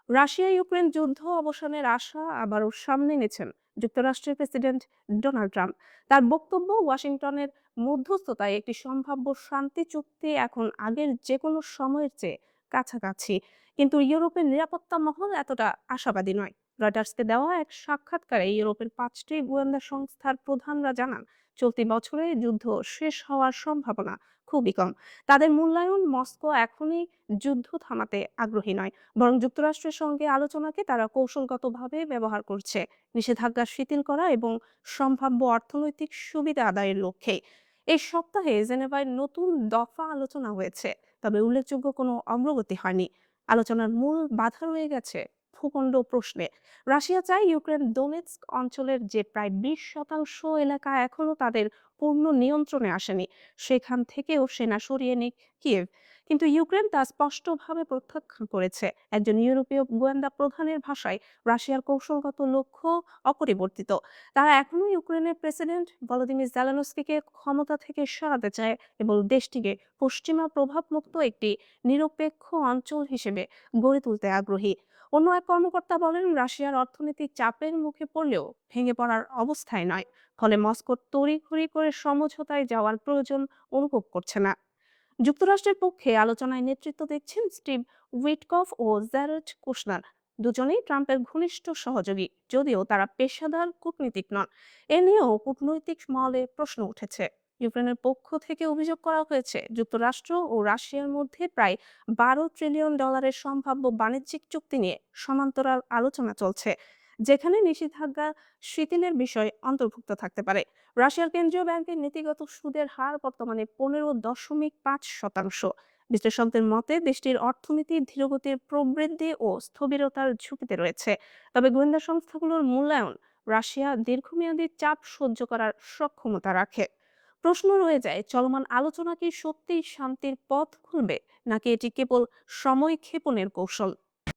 Russia Ukraine যুদ্ধ অবসানের আশা আবারও সামনে এনেছেন যুক্তরাষ্ট্রের প্রেসিডেন্ট ডোনাল্ড ট্রাম্প। তার বক্তব্য, ওয়াশিংটনের মধ্যস্থতায় একটি সম্ভাব্য শান্তি চুক্তি এখন আগের যে কোনো সময়ের চেয়ে কাছাকাছি। কিন্তু ইউরোপের নিরাপত্তা মহল এতটা আশাবাদী নয়। রয়টার্সকে দেওয়া এক সাক্ষাৎকারে ইউরোপের 5টি গোয়েন্দা সংস্থার প্রধানরা জানান, চলতি বছরে যুদ্ধ শেষ হওয়ার সম্ভাবনা খুবই কম। তাদের মূল্যায়ন, মস্কো এখনই যুদ্ধ থামাতে আগ্রহী নয়, বরং যুক্তরাষ্ট্রের সঙ্গে আলোচনাকে তারা কৌশলগতভাবে ব্যবহার করছে নিষেধাজ্ঞা শিথিল করা এবং সম্ভাব্য অর্থনৈতিক সুবিধা আদায়ের লক্ষ্যে। এই সপ্তাহে জেনেভায় নতুন দফা আলোচনা হয়েছে, তবে উল্লেখযোগ্য কোনো অগ্রগতি হয়নি। আলোচনার মূল বাধা রয়ে গেছে ভূখণ্ড প্রশ্নে। রাশিয়া চায় ইউক্রেন ডোনেটস্ক অঞ্চলের যে প্রায় 20% এলাকা এখনো তাদের পূর্ণ নিয়ন্ত্রণে আসেনি, সেখান থেকেও সেনা সরিয়ে নিক কিয়েভ। কিন্তু ইউক্রেন তা স্পষ্টভাবে প্রত্যাখ্যান করেছে। একজন ইউরোপীয় গোয়েন্দা প্রধানের ভাষায়, রাশিয়ার কৌশলগত লক্ষ্য অপরিবর্তিত। তারা এখনো ইউক্রেনের প্রেসিডেন্ট ভলোদিমির জেলেনস্কিকে ক্ষমতা থেকে সরাতে চায় এবং দেশটিকে পশ্চিমা প্রভাবমুক্ত একটি নিরপেক্ষ অঞ্চল হিসেবে গড়ে তুলতে আগ্রহী। অন্য এক কর্মকর্তা বলেন, রাশিয়ার অর্থনৈতিক চাপের মুখে পড়লেও ভেঙে পড়ার অবস্থায় নয়, ফলে মস্কো তড়িঘড়ি করে সমঝোতায় যাওয়ার প্রয়োজন অনুভব করছে না। যুক্তরাষ্ট্রের পক্ষে আলোচনায় নেতৃত্ব দিচ্ছেন স্টিভ উইটকফ ও জ্যারেড কুশনার। দুজনেই ট্রাম্পের ঘনিষ্ঠ সহযোগী, যদিও তারা পেশাদার কূটনীতিক নন। এ নিয়েও কূটনৈতিক মহলে প্রশ্ন উঠেছে। ইউক্রেনের পক্ষ থেকে অভিযোগ করা হয়েছে, যুক্তরাষ্ট্র ও রাশিয়ার মধ্যে প্রায় $12 ট্রিলিয়ন সম্ভাব্য বাণিজ্যিক চুক্তি নিয়ে সমান্তরাল আলোচনা চলছে, যেখানে নিষেধাজ্ঞা শিথিলের বিষয় অন্তর্ভুক্ত থাকতে পারে। রাশিয়ার কেন্দ্রীয় ব্যাংকের নীতিগত সুদের হার বর্তমানে 15.5%। বিশ্লেষকদের মতে, দেশটির অর্থনীতি ধীরগতির প্রবৃদ্ধি ও স্থবিরতার ঝুঁকিতে রয়েছে। তবে গোয়েন্দা সংস্থাগুলোর মূল্যায়ন, রাশিয়া দীর্ঘমেয়াদী চাপ সহ্য করার সক্ষমতা রাখে। প্রশ্ন রয়ে যায়, চলমান আলোচনা কি সত্যিই শান্তির পথ খুলবে, নাকি এটি কেবল সময় ক্ষেপণের কৌশল?